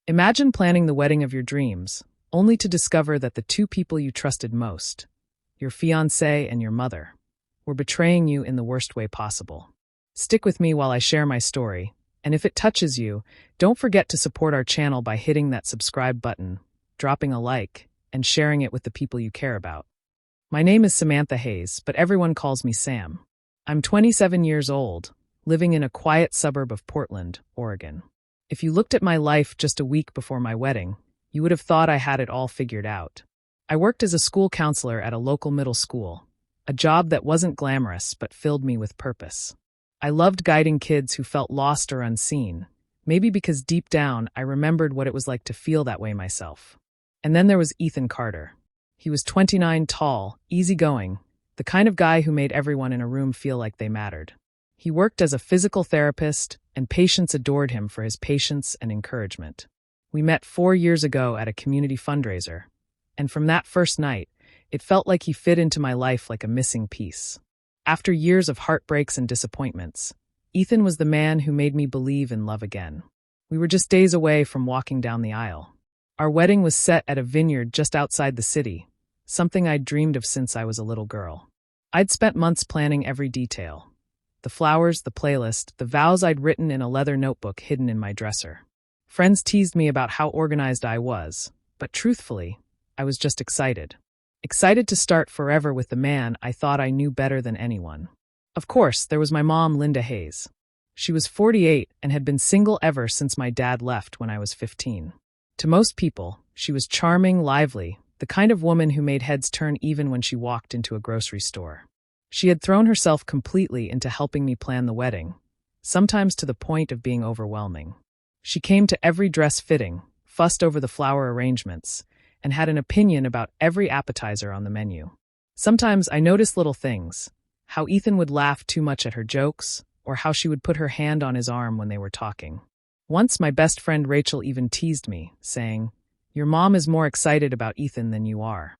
Imagine planning the wedding of your dreams, only to discover that the two people you trusted most, your fiancé and your mother, were betraying you in the worst way possible. Stick with me while I share my story, and if it touches you, don't forget to support our channel by hitting that subscribe button, dropping a like, and sharing it with the people you care about. My name is Samantha Hayes, but everyone calls me Sam. I'm 27 years old, living in a quiet suburb of Portland, Oregon. If you looked at my life just a week before my wedding, you would have thought I had it all figured out. I worked as a school counselor at a local middle school, a job that wasn't glamorous but filled me with purpose. I loved guiding kids who felt lost or unseen, maybe because deep down I remembered what it was like to feel that way myself. And then there was Ethan Carter. He was 29, tall, easygoing, the kind of guy who made everyone in a room feel like they mattered. He worked as a physical therapist, and patients adored him for his patience and encouragement. We met 4 years ago at a community fundraiser, and from that first night, it felt like he fit into my life like a missing piece. After years of heartbreaks and disappointments, Ethan was the man who made me believe in love again. We were just days away from walking down the aisle. Our wedding was set at a vineyard just outside the city, something I'd dreamed of since I was a little girl. I'd spent months planning every detail. The flowers, the playlist, the vows I'd written in a leather notebook hidden in my dresser. Friends teased me about how organized I was, but truthfully, I was just excited. Excited to start forever with the man I thought I knew better than anyone. Of course, there was my mom, Linda Hayes. She was 48 and had been single ever since my dad left when I was 15. To most people, she was charming, lively, the kind of woman who made heads turn even when she walked into a grocery store. She had thrown herself completely into helping me plan the wedding, sometimes to the point of being overwhelming. She came to every dress fitting, fussed over the flower arrangements, and had an opinion about every appetizer on the menu. Sometimes I noticed little things, how Ethan would laugh too much at her jokes, or how she would put her hand on his arm when they were talking. Once my best friend Rachel even teased me, saying, "Your mom is more excited about Ethan than you are."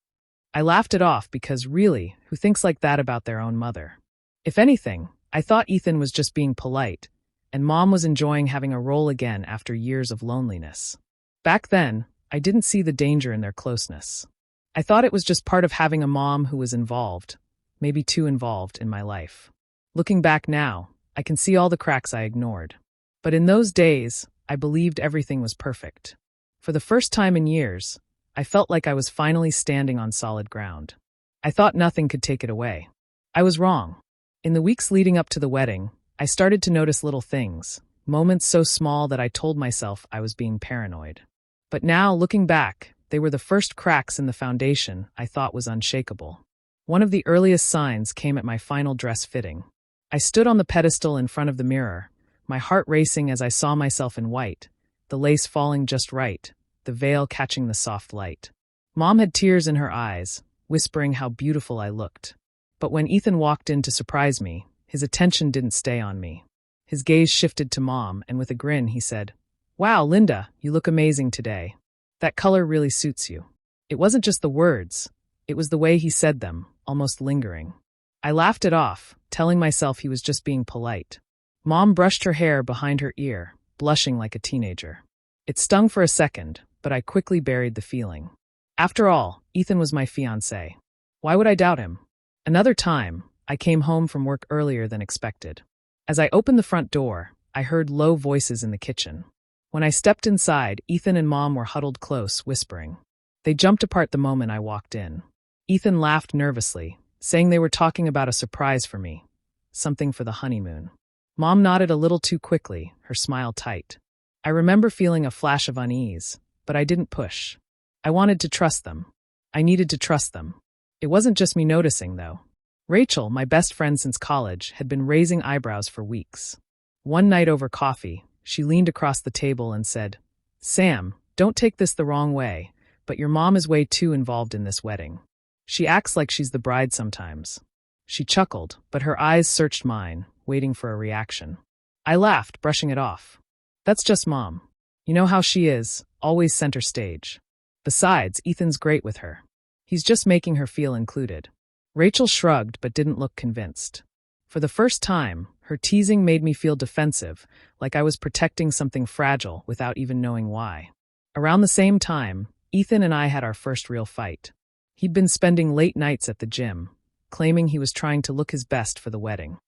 I laughed it off because really, who thinks like that about their own mother? If anything, I thought Ethan was just being polite, and Mom was enjoying having a role again after years of loneliness. Back then, I didn't see the danger in their closeness. I thought it was just part of having a mom who was involved, maybe too involved, in my life. Looking back now, I can see all the cracks I ignored. But in those days, I believed everything was perfect. For the first time in years, I felt like I was finally standing on solid ground. I thought nothing could take it away. I was wrong. In the weeks leading up to the wedding, I started to notice little things, moments so small that I told myself I was being paranoid. But now, looking back, they were the first cracks in the foundation I thought was unshakable. One of the earliest signs came at my final dress fitting. I stood on the pedestal in front of the mirror, my heart racing as I saw myself in white, the lace falling just right, the veil catching the soft light. Mom had tears in her eyes, whispering how beautiful I looked. But when Ethan walked in to surprise me, his attention didn't stay on me. His gaze shifted to Mom, and with a grin he said, "Wow, Linda, you look amazing today. That color really suits you." It wasn't just the words, it was the way he said them, almost lingering. I laughed it off, telling myself he was just being polite. Mom brushed her hair behind her ear, blushing like a teenager. It stung for a second, but I quickly buried the feeling. After all, Ethan was my fiancé. Why would I doubt him? Another time, I came home from work earlier than expected. As I opened the front door, I heard low voices in the kitchen. When I stepped inside, Ethan and Mom were huddled close, whispering. They jumped apart the moment I walked in. Ethan laughed nervously, saying they were talking about a surprise for me, something for the honeymoon. Mom nodded a little too quickly, her smile tight. I remember feeling a flash of unease, but I didn't push. I wanted to trust them. I needed to trust them. It wasn't just me noticing, though. Rachel, my best friend since college, had been raising eyebrows for weeks. One night over coffee, she leaned across the table and said, "Sam, don't take this the wrong way, but your mom is way too involved in this wedding. She acts like she's the bride sometimes." She chuckled, but her eyes searched mine, waiting for a reaction. I laughed, brushing it off. "That's just Mom. You know how she is, always center stage. Besides, Ethan's great with her. He's just making her feel included." Rachel shrugged but didn't look convinced. For the first time, her teasing made me feel defensive, like I was protecting something fragile without even knowing why. Around the same time, Ethan and I had our first real fight. He'd been spending late nights at the gym, claiming he was trying to look his best for the wedding.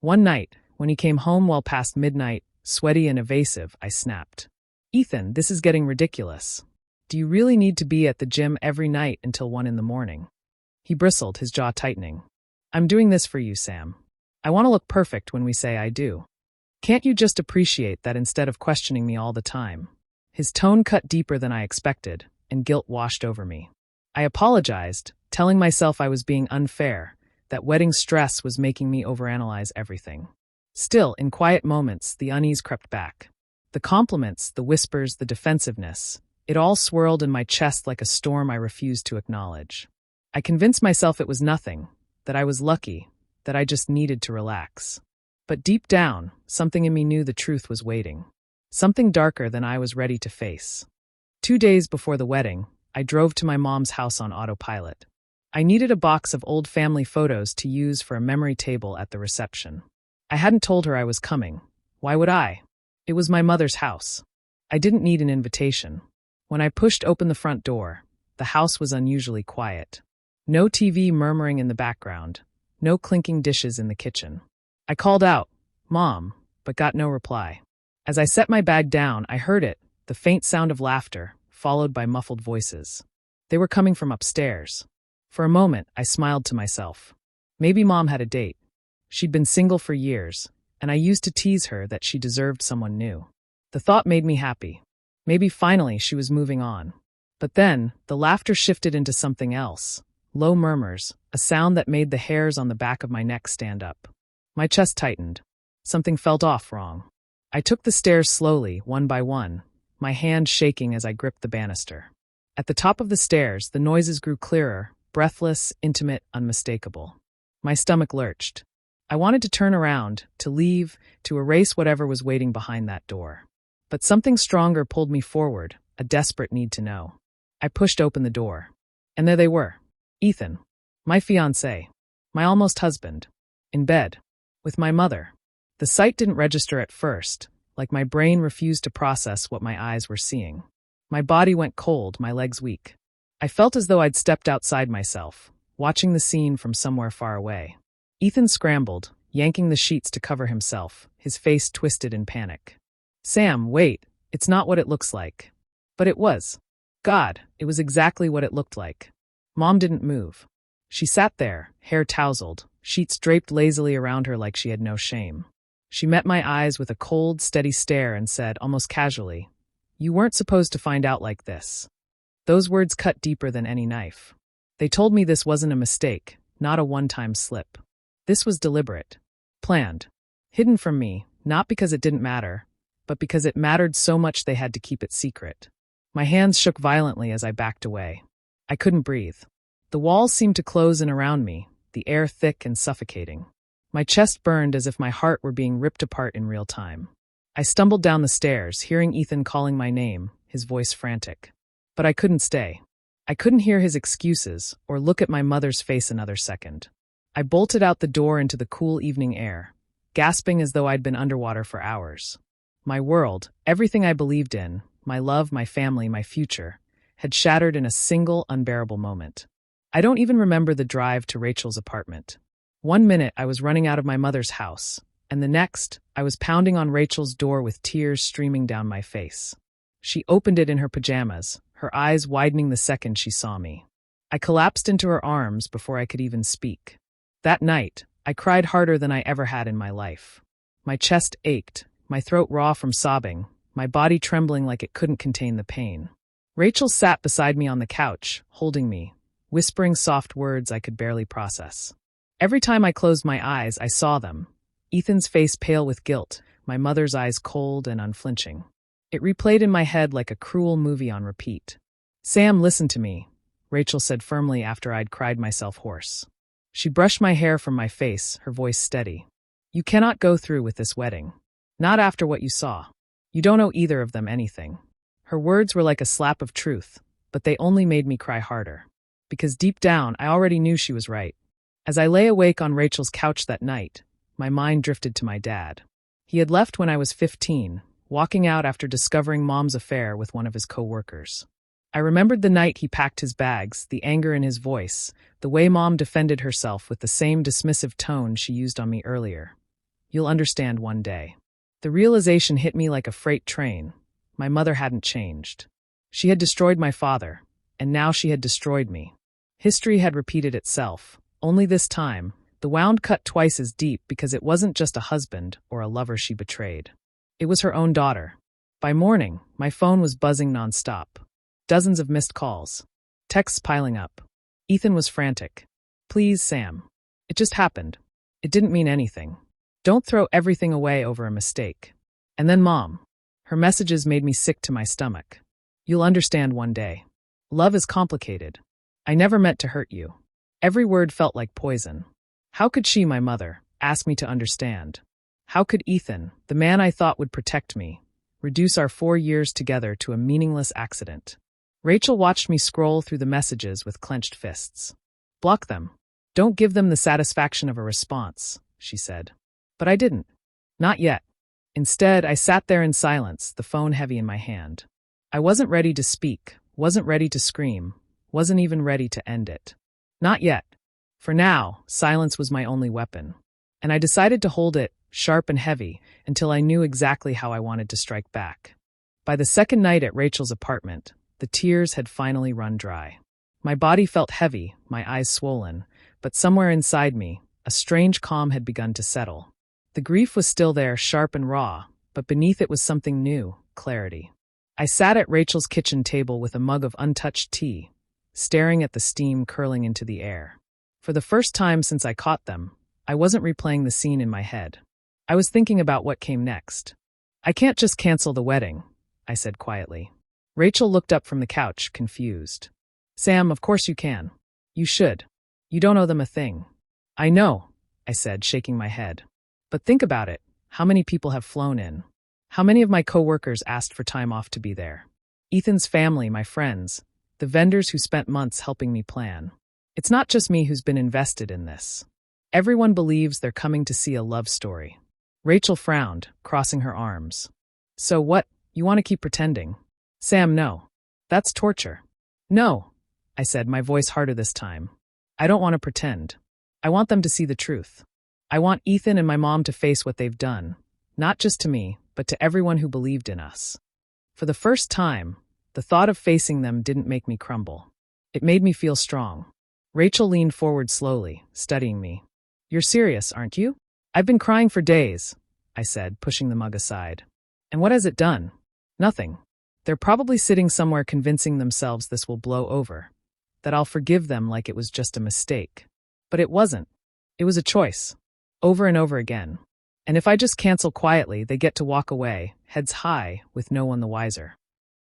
One night, when he came home well past midnight, sweaty and evasive, I snapped. "Ethan, this is getting ridiculous. Do you really need to be at the gym every night until 1 in the morning?" He bristled, his jaw tightening. "I'm doing this for you, Sam. I want to look perfect when we say I do. Can't you just appreciate that instead of questioning me all the time?" His tone cut deeper than I expected, and guilt washed over me. I apologized, telling myself I was being unfair, that wedding stress was making me overanalyze everything. Still, in quiet moments, the unease crept back. The compliments, the whispers, the defensiveness, it all swirled in my chest like a storm I refused to acknowledge. I convinced myself it was nothing, that I was lucky, that I just needed to relax. But deep down, something in me knew the truth was waiting. Something darker than I was ready to face. 2 days before the wedding, I drove to my mom's house on autopilot. I needed a box of old family photos to use for a memory table at the reception. I hadn't told her I was coming. Why would I? It was my mother's house. I didn't need an invitation. When I pushed open the front door, the house was unusually quiet. No TV murmuring in the background, no clinking dishes in the kitchen. I called out, "Mom," but got no reply. As I set my bag down, I heard it, the faint sound of laughter, followed by muffled voices. They were coming from upstairs. For a moment, I smiled to myself. Maybe Mom had a date. She'd been single for years, and I used to tease her that she deserved someone new. The thought made me happy. Maybe finally she was moving on. But then, the laughter shifted into something else. Low murmurs, a sound that made the hairs on the back of my neck stand up. My chest tightened. Something felt off wrong. I took the stairs slowly, one by one, my hand shaking as I gripped the banister. At the top of the stairs, the noises grew clearer, breathless, intimate, unmistakable. My stomach lurched. I wanted to turn around, to leave, to erase whatever was waiting behind that door. But something stronger pulled me forward, a desperate need to know. I pushed open the door. And there they were. Ethan, my fiancé, my almost husband, in bed, with my mother. The sight didn't register at first, like my brain refused to process what my eyes were seeing. My body went cold, my legs weak. I felt as though I'd stepped outside myself, watching the scene from somewhere far away. Ethan scrambled, yanking the sheets to cover himself, his face twisted in panic. "Sam, wait, it's not what it looks like." But it was. God, it was exactly what it looked like. Mom didn't move. She sat there, hair tousled, sheets draped lazily around her like she had no shame. She met my eyes with a cold, steady stare and said, almost casually, "You weren't supposed to find out like this." Those words cut deeper than any knife. They told me this wasn't a mistake, not a one-time slip. This was deliberate, planned, hidden from me, not because it didn't matter, but because it mattered so much they had to keep it secret. My hands shook violently as I backed away. I couldn't breathe. The walls seemed to close in around me, the air thick and suffocating. My chest burned as if my heart were being ripped apart in real time. I stumbled down the stairs, hearing Ethan calling my name, his voice frantic. But I couldn't stay. I couldn't hear his excuses or look at my mother's face another second. I bolted out the door into the cool evening air, gasping as though I'd been underwater for hours. My world, everything I believed in, my love, my family, my future, had shattered in a single, unbearable moment. I don't even remember the drive to Rachel's apartment. 1 minute I was running out of my mother's house, and the next I was pounding on Rachel's door with tears streaming down my face. She opened it in her pajamas, her eyes widening the second she saw me. I collapsed into her arms before I could even speak. That night, I cried harder than I ever had in my life. My chest ached, my throat raw from sobbing, my body trembling like it couldn't contain the pain. Rachel sat beside me on the couch, holding me, whispering soft words I could barely process. Every time I closed my eyes, I saw them. Ethan's face pale with guilt, my mother's eyes cold and unflinching. It replayed in my head like a cruel movie on repeat. "Sam, listen to me," Rachel said firmly after I'd cried myself hoarse. She brushed my hair from my face, her voice steady. "You cannot go through with this wedding. Not after what you saw. You don't owe either of them anything." Her words were like a slap of truth, but they only made me cry harder. Because deep down, I already knew she was right. As I lay awake on Rachel's couch that night, my mind drifted to my dad. He had left when I was 15, walking out after discovering Mom's affair with one of his co-workers. I remembered the night he packed his bags, the anger in his voice, the way Mom defended herself with the same dismissive tone she used on me earlier. You'll understand one day. The realization hit me like a freight train. My mother hadn't changed. She had destroyed my father, and now she had destroyed me. History had repeated itself, only this time, the wound cut twice as deep because it wasn't just a husband or a lover she betrayed. It was her own daughter. By morning, my phone was buzzing nonstop. Dozens of missed calls. Texts piling up. Ethan was frantic. Please, Sam. It just happened. It didn't mean anything. Don't throw everything away over a mistake. And then Mom. Her messages made me sick to my stomach. You'll understand one day. Love is complicated. I never meant to hurt you. Every word felt like poison. How could she, my mother, ask me to understand? How could Ethan, the man I thought would protect me, reduce our 4 years together to a meaningless accident? Rachel watched me scroll through the messages with clenched fists. Block them. Don't give them the satisfaction of a response, she said. But I didn't. Not yet. Instead, I sat there in silence, the phone heavy in my hand. I wasn't ready to speak, wasn't ready to scream, wasn't even ready to end it. Not yet. For now, silence was my only weapon. And I decided to hold it, sharp and heavy, until I knew exactly how I wanted to strike back. By the second night at Rachel's apartment, the tears had finally run dry. My body felt heavy, my eyes swollen, but somewhere inside me, a strange calm had begun to settle. The grief was still there, sharp and raw, but beneath it was something new, clarity. I sat at Rachel's kitchen table with a mug of untouched tea, staring at the steam curling into the air. For the first time since I caught them, I wasn't replaying the scene in my head. I was thinking about what came next. I can't just cancel the wedding, I said quietly. Rachel looked up from the couch, confused. Sam, of course you can. You should. You don't owe them a thing. I know, I said, shaking my head. But think about it. How many people have flown in? How many of my co-workers asked for time off to be there? Ethan's family, my friends, the vendors who spent months helping me plan. It's not just me who's been invested in this. Everyone believes they're coming to see a love story. Rachel frowned, crossing her arms. So what, you want to keep pretending? Sam, no. That's torture. No, I said, my voice harder this time. I don't want to pretend. I want them to see the truth. I want Ethan and my mom to face what they've done, not just to me, but to everyone who believed in us. For the first time, the thought of facing them didn't make me crumble. It made me feel strong. Rachel leaned forward slowly, studying me. You're serious, aren't you? I've been crying for days, I said, pushing the mug aside. And what has it done? Nothing. They're probably sitting somewhere convincing themselves this will blow over, that I'll forgive them like it was just a mistake. But it wasn't. It was a choice. Over and over again. And if I just cancel quietly, they get to walk away, heads high, with no one the wiser.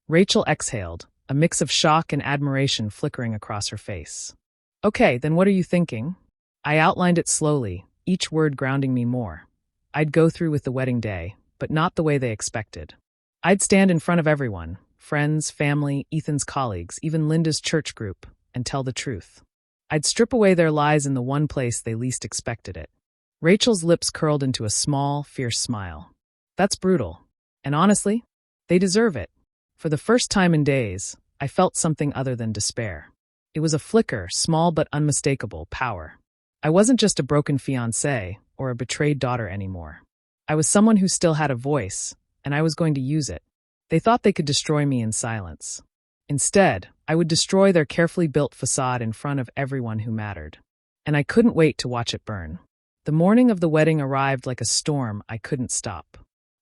Rachel exhaled, a mix of shock and admiration flickering across her face. Okay, then what are you thinking? I outlined it slowly, each word grounding me more. I'd go through with the wedding day, but not the way they expected. I'd stand in front of everyone, friends, family, Ethan's colleagues, even Linda's church group, and tell the truth. I'd strip away their lies in the one place they least expected it. Rachel's lips curled into a small, fierce smile. That's brutal. And honestly, they deserve it. For the first time in days, I felt something other than despair. It was a flicker, small but unmistakable, power. I wasn't just a broken fiancé or a betrayed daughter anymore. I was someone who still had a voice, and I was going to use it. They thought they could destroy me in silence. Instead, I would destroy their carefully built facade in front of everyone who mattered. And I couldn't wait to watch it burn. The morning of the wedding arrived like a storm I couldn't stop.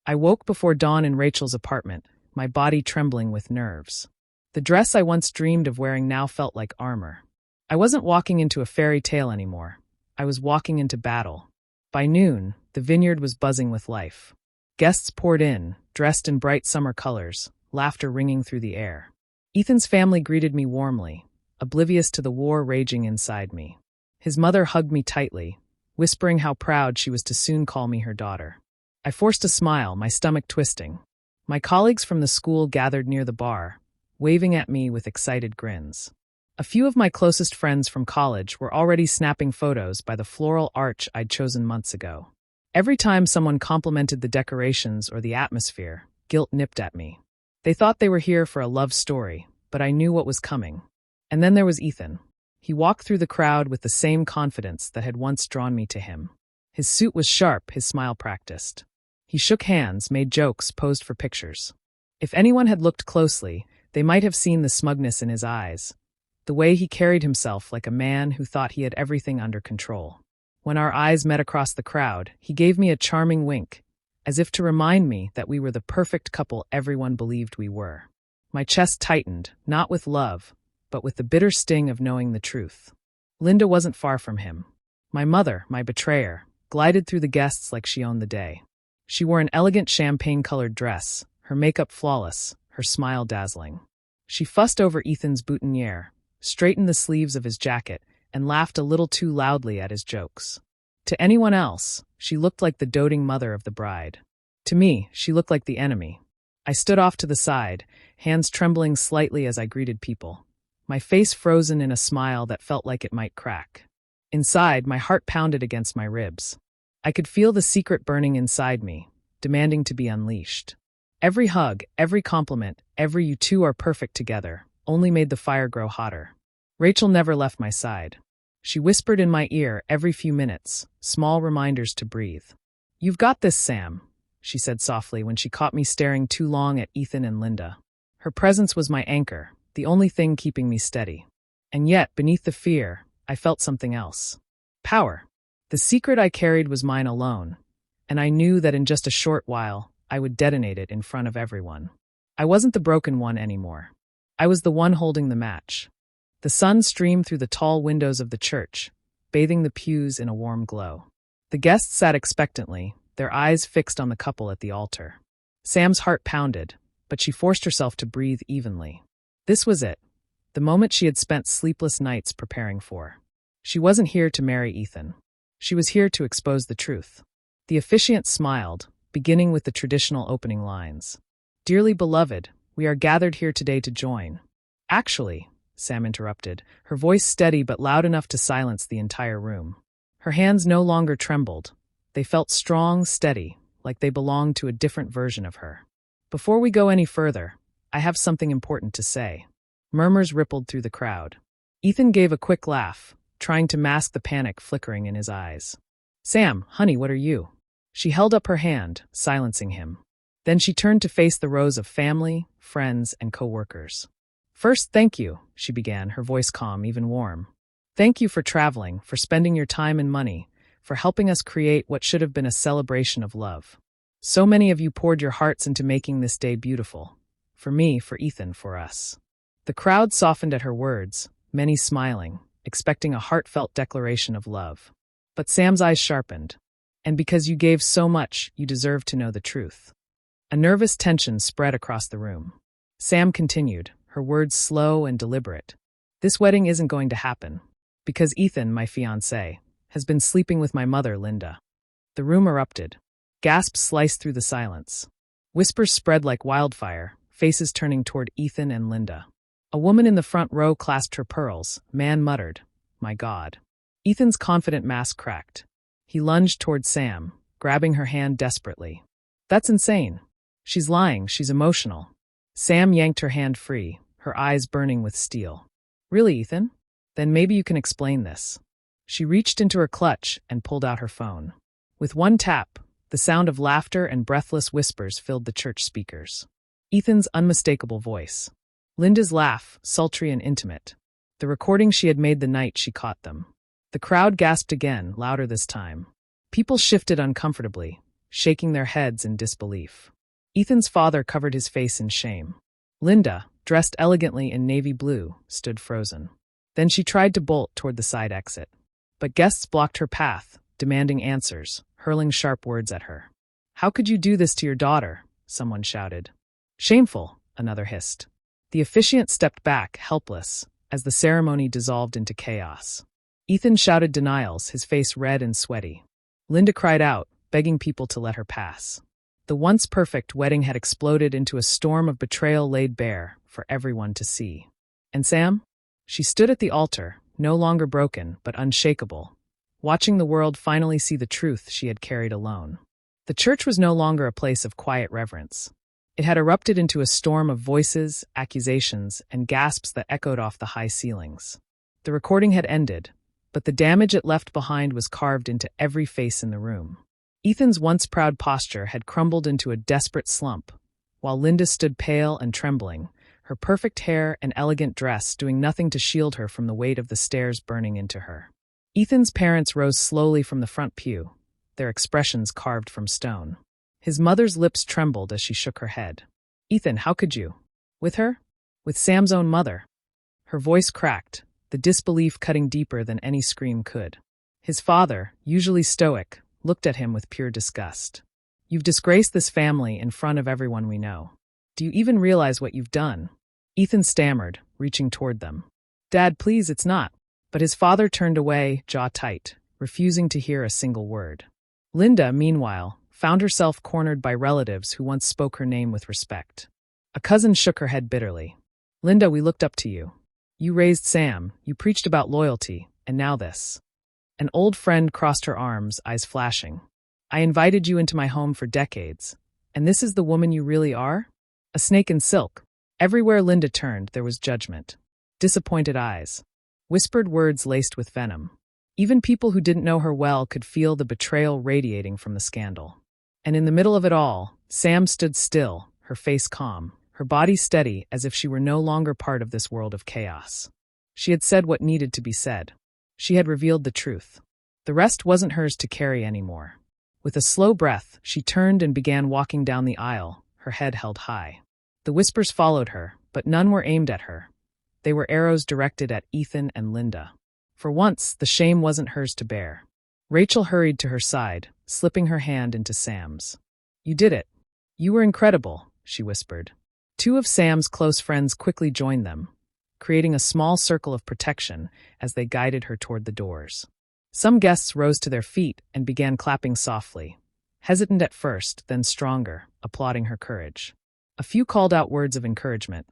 I woke before dawn in Rachel's apartment, my body trembling with nerves. The dress I once dreamed of wearing now felt like armor. I wasn't walking into a fairy tale anymore. I was walking into battle. By noon, the vineyard was buzzing with life. Guests poured in, dressed in bright summer colors, laughter ringing through the air. Ethan's family greeted me warmly, oblivious to the war raging inside me. His mother hugged me tightly, whispering how proud she was to soon call me her daughter. I forced a smile, my stomach twisting. My colleagues from the school gathered near the bar, waving at me with excited grins. A few of my closest friends from college were already snapping photos by the floral arch I'd chosen months ago. Every time someone complimented the decorations or the atmosphere, guilt nipped at me. They thought they were here for a love story, but I knew what was coming. And then there was Ethan. He walked through the crowd with the same confidence that had once drawn me to him. His suit was sharp, his smile practiced. He shook hands, made jokes, posed for pictures. If anyone had looked closely, they might have seen the smugness in his eyes, the way he carried himself like a man who thought he had everything under control. When our eyes met across the crowd, he gave me a charming wink, as if to remind me that we were the perfect couple everyone believed we were. My chest tightened, not with love, but with the bitter sting of knowing the truth. Linda wasn't far from him. My mother, my betrayer, glided through the guests like she owned the day. She wore an elegant champagne-colored dress, her makeup flawless, her smile dazzling. She fussed over Ethan's boutonniere, straightened the sleeves of his jacket, and laughed a little too loudly at his jokes. To anyone else, she looked like the doting mother of the bride. To me, she looked like the enemy. I stood off to the side, hands trembling slightly as I greeted people, my face frozen in a smile that felt like it might crack. Inside, my heart pounded against my ribs. I could feel the secret burning inside me, demanding to be unleashed. Every hug, every compliment, every "you two are perfect together" only made the fire grow hotter. Rachel never left my side. She whispered in my ear every few minutes, small reminders to breathe. "You've got this, Sam," she said softly when she caught me staring too long at Ethan and Linda. Her presence was my anchor, the only thing keeping me steady. And yet, beneath the fear, I felt something else. Power. The secret I carried was mine alone, and I knew that in just a short while, I would detonate it in front of everyone. I wasn't the broken one anymore. I was the one holding the match. The sun streamed through the tall windows of the church, bathing the pews in a warm glow. The guests sat expectantly, their eyes fixed on the couple at the altar. Sam's heart pounded, but she forced herself to breathe evenly. This was it, the moment she had spent sleepless nights preparing for. She wasn't here to marry Ethan. She was here to expose the truth. The officiant smiled, beginning with the traditional opening lines. "Dearly beloved, we are gathered here today to join." "Actually," Sam interrupted, her voice steady but loud enough to silence the entire room. Her hands no longer trembled. They felt strong, steady, like they belonged to a different version of her. "Before we go any further, I have something important to say." Murmurs rippled through the crowd. Ethan gave a quick laugh, trying to mask the panic flickering in his eyes. "Sam, honey, what are you?" She held up her hand, silencing him. Then she turned to face the rows of family, friends, and co-workers. "First, thank you," she began, her voice calm, even warm. "Thank you for traveling, for spending your time and money, for helping us create what should have been a celebration of love. So many of you poured your hearts into making this day beautiful. For me, for Ethan, for us." The crowd softened at her words, many smiling, expecting a heartfelt declaration of love. But Sam's eyes sharpened. "And because you gave so much, you deserve to know the truth." A nervous tension spread across the room. Sam continued, her words slow and deliberate. "This wedding isn't going to happen, because Ethan, my fiancé, has been sleeping with my mother, Linda." The room erupted. Gasps sliced through the silence. Whispers spread like wildfire, faces turning toward Ethan and Linda. A woman in the front row clasped her pearls. Man muttered, "My God." Ethan's confident mask cracked. He lunged toward Sam, grabbing her hand desperately. "That's insane. She's lying, she's emotional." Sam yanked her hand free, her eyes burning with steel. "Really, Ethan? Then maybe you can explain this." She reached into her clutch and pulled out her phone. With one tap, the sound of laughter and breathless whispers filled the church speakers. Ethan's unmistakable voice. Linda's laugh, sultry and intimate. The recording she had made the night she caught them. The crowd gasped again, louder this time. People shifted uncomfortably, shaking their heads in disbelief. Ethan's father covered his face in shame. Linda, dressed elegantly in navy blue, stood frozen. Then she tried to bolt toward the side exit. But guests blocked her path, demanding answers, hurling sharp words at her. "How could you do this to your daughter?" someone shouted. "Shameful," another hissed. The officiant stepped back, helpless, as the ceremony dissolved into chaos. Ethan shouted denials, his face red and sweaty. Linda cried out, begging people to let her pass. The once perfect wedding had exploded into a storm of betrayal laid bare for everyone to see. And Sam? She stood at the altar, no longer broken but unshakable, watching the world finally see the truth she had carried alone. The church was no longer a place of quiet reverence. It had erupted into a storm of voices, accusations, and gasps that echoed off the high ceilings. The recording had ended, but the damage it left behind was carved into every face in the room. Ethan's once proud posture had crumbled into a desperate slump, while Linda stood pale and trembling, her perfect hair and elegant dress doing nothing to shield her from the weight of the stairs burning into her. Ethan's parents rose slowly from the front pew, their expressions carved from stone. His mother's lips trembled as she shook her head. "Ethan, how could you? With her? With Sam's own mother?" Her voice cracked, the disbelief cutting deeper than any scream could. His father, usually stoic, looked at him with pure disgust. "You've disgraced this family in front of everyone we know. Do you even realize what you've done?" Ethan stammered, reaching toward them. "Dad, please, it's not." But his father turned away, jaw tight, refusing to hear a single word. Linda, meanwhile, found herself cornered by relatives who once spoke her name with respect. A cousin shook her head bitterly. "Linda, we looked up to you. You raised Sam, you preached about loyalty, and now this." An old friend crossed her arms, eyes flashing. "I invited you into my home for decades, and this is the woman you really are? A snake in silk." Everywhere Linda turned, there was judgment. Disappointed eyes. Whispered words laced with venom. Even people who didn't know her well could feel the betrayal radiating from the scandal. And in the middle of it all, Sam stood still, her face calm, her body steady as if she were no longer part of this world of chaos. She had said what needed to be said. She had revealed the truth. The rest wasn't hers to carry anymore. With a slow breath, she turned and began walking down the aisle, her head held high. The whispers followed her, but none were aimed at her. They were arrows directed at Ethan and Linda. For once, the shame wasn't hers to bear. Rachel hurried to her side, slipping her hand into Sam's. "You did it. You were incredible," she whispered. Two of Sam's close friends quickly joined them, creating a small circle of protection as they guided her toward the doors. Some guests rose to their feet and began clapping softly, hesitant at first, then stronger, applauding her courage. A few called out words of encouragement.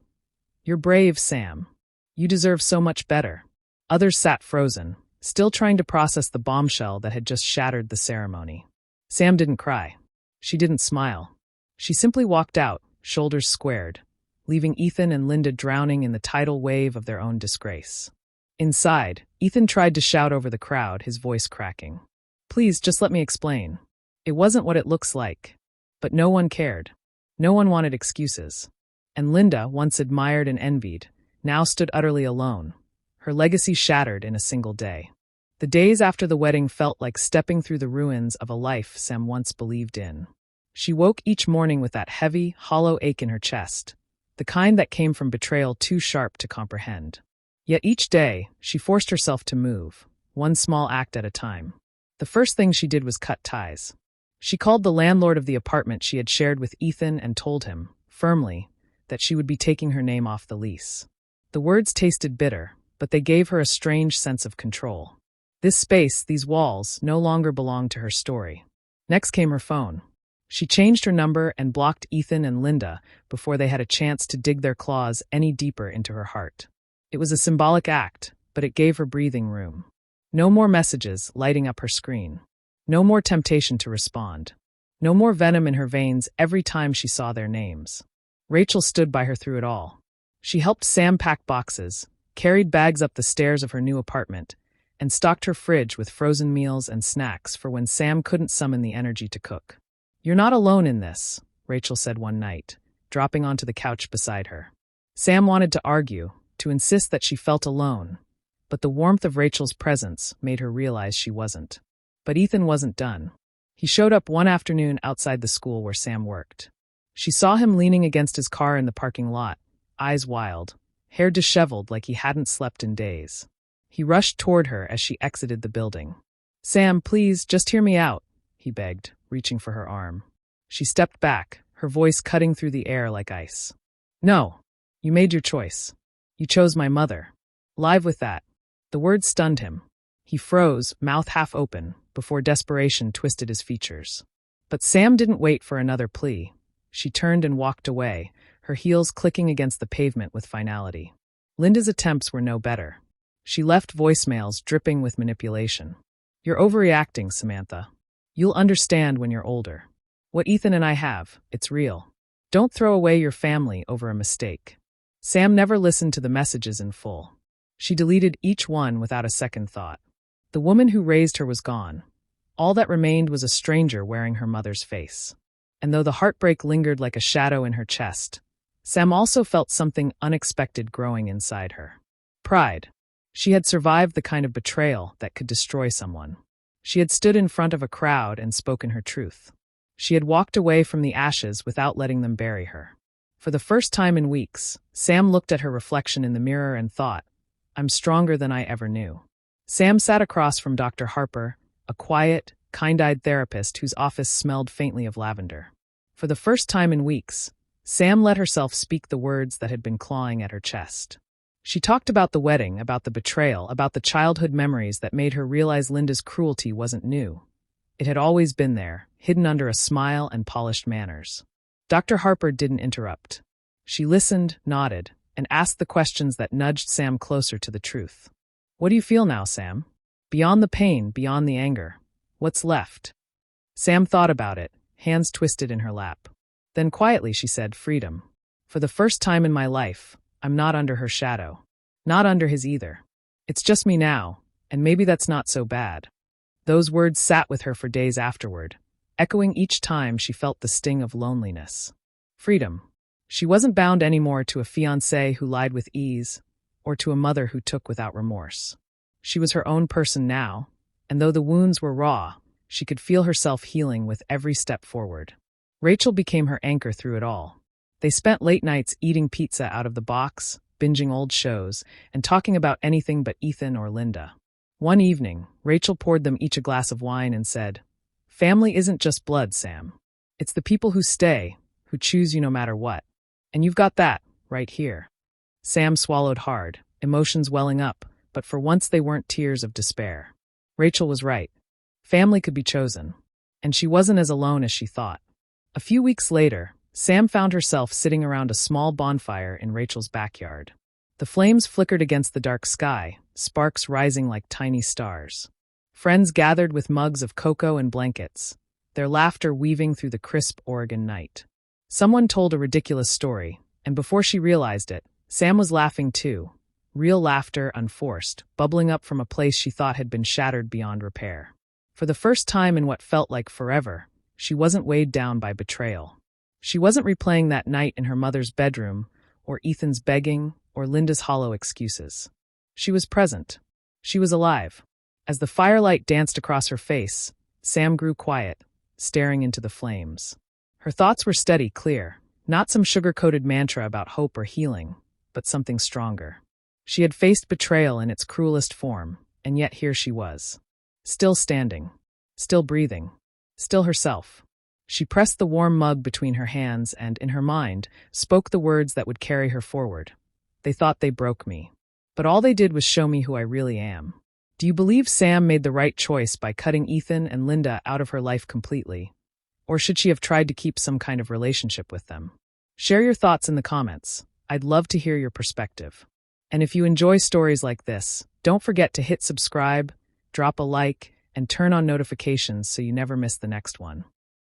"You're brave, Sam. You deserve so much better." Others sat frozen, still trying to process the bombshell that had just shattered the ceremony. Sam didn't cry. She didn't smile. She simply walked out, shoulders squared, leaving Ethan and Linda drowning in the tidal wave of their own disgrace. Inside, Ethan tried to shout over the crowd, his voice cracking. "Please, just let me explain. It wasn't what it looks like." But no one cared. No one wanted excuses. And Linda, once admired and envied, now stood utterly alone, her legacy shattered in a single day. The days after the wedding felt like stepping through the ruins of a life Sam once believed in. She woke each morning with that heavy, hollow ache in her chest, the kind that came from betrayal too sharp to comprehend. Yet each day, she forced herself to move, one small act at a time. The first thing she did was cut ties. She called the landlord of the apartment she had shared with Ethan and told him, firmly, that she would be taking her name off the lease. The words tasted bitter, but they gave her a strange sense of control. This space, these walls, no longer belonged to her story. Next came her phone. She changed her number and blocked Ethan and Linda before they had a chance to dig their claws any deeper into her heart. It was a symbolic act, but it gave her breathing room. No more messages lighting up her screen. No more temptation to respond. No more venom in her veins every time she saw their names. Rachel stood by her through it all. She helped Sam pack boxes, carried bags up the stairs of her new apartment, and stocked her fridge with frozen meals and snacks for when Sam couldn't summon the energy to cook. "You're not alone in this," Rachel said one night, dropping onto the couch beside her. Sam wanted to argue, to insist that she felt alone, but the warmth of Rachel's presence made her realize she wasn't. But Ethan wasn't done. He showed up one afternoon outside the school where Sam worked. She saw him leaning against his car in the parking lot, eyes wild, hair disheveled like he hadn't slept in days. He rushed toward her as she exited the building. "Sam, please, just hear me out," he begged, reaching for her arm. She stepped back, her voice cutting through the air like ice. "No, you made your choice. You chose my mother. Live with that." The words stunned him. He froze, mouth half open, before desperation twisted his features. But Sam didn't wait for another plea. She turned and walked away, her heels clicking against the pavement with finality. Linda's attempts were no better. She left voicemails dripping with manipulation. "You're overreacting, Samantha. You'll understand when you're older. What Ethan and I have, it's real. Don't throw away your family over a mistake. Sam never listened to the messages in full. She deleted each one without a second thought. The woman who raised her was gone. All that remained was a stranger wearing her mother's face. And though the heartbreak lingered like a shadow in her chest, Sam also felt something unexpected growing inside her. Pride. She had survived the kind of betrayal that could destroy someone. She had stood in front of a crowd and spoken her truth. She had walked away from the ashes without letting them bury her. For the first time in weeks, Sam looked at her reflection in the mirror and thought, "I'm stronger than I ever knew." Sam sat across from Dr. Harper, a quiet, kind-eyed therapist whose office smelled faintly of lavender. For the first time in weeks, Sam let herself speak the words that had been clawing at her chest. She talked about the wedding, about the betrayal, about the childhood memories that made her realize Linda's cruelty wasn't new. It had always been there, hidden under a smile and polished manners. Dr. Harper didn't interrupt. She listened, nodded, and asked the questions that nudged Sam closer to the truth. "What do you feel now, Sam? Beyond the pain, beyond the anger, what's left?" Sam thought about it, hands twisted in her lap. Then quietly she said, "Freedom. For the first time in my life, I'm not under her shadow. Not under his either. It's just me now, and maybe that's not so bad." Those words sat with her for days afterward, echoing each time she felt the sting of loneliness. Freedom. She wasn't bound anymore to a fiancé who lied with ease, or to a mother who took without remorse. She was her own person now, and though the wounds were raw, she could feel herself healing with every step forward. Rachel became her anchor through it all. They spent late nights eating pizza out of the box, binging old shows, and talking about anything but Ethan or Linda. One evening, Rachel poured them each a glass of wine and said, "Family isn't just blood, Sam. It's the people who stay, who choose you no matter what. And you've got that, right here." Sam swallowed hard, emotions welling up, but for once they weren't tears of despair. Rachel was right. Family could be chosen. And she wasn't as alone as she thought. A few weeks later, Sam found herself sitting around a small bonfire in Rachel's backyard. The flames flickered against the dark sky, sparks rising like tiny stars. Friends gathered with mugs of cocoa and blankets, their laughter weaving through the crisp Oregon night. Someone told a ridiculous story, and before she realized it, Sam was laughing too. Real laughter, unforced, bubbling up from a place she thought had been shattered beyond repair. For the first time in what felt like forever, she wasn't weighed down by betrayal. She wasn't replaying that night in her mother's bedroom, or Ethan's begging, or Linda's hollow excuses. She was present. She was alive. As the firelight danced across her face, Sam grew quiet, staring into the flames. Her thoughts were steady, clear, not some sugar-coated mantra about hope or healing, but something stronger. She had faced betrayal in its cruelest form, and yet here she was. Still standing. Still breathing. Still herself. She pressed the warm mug between her hands and, in her mind, spoke the words that would carry her forward. "They thought they broke me, but all they did was show me who I really am." Do you believe Sam made the right choice by cutting Ethan and Linda out of her life completely? Or should she have tried to keep some kind of relationship with them? Share your thoughts in the comments. I'd love to hear your perspective. And if you enjoy stories like this, don't forget to hit subscribe, drop a like, and turn on notifications so you never miss the next one.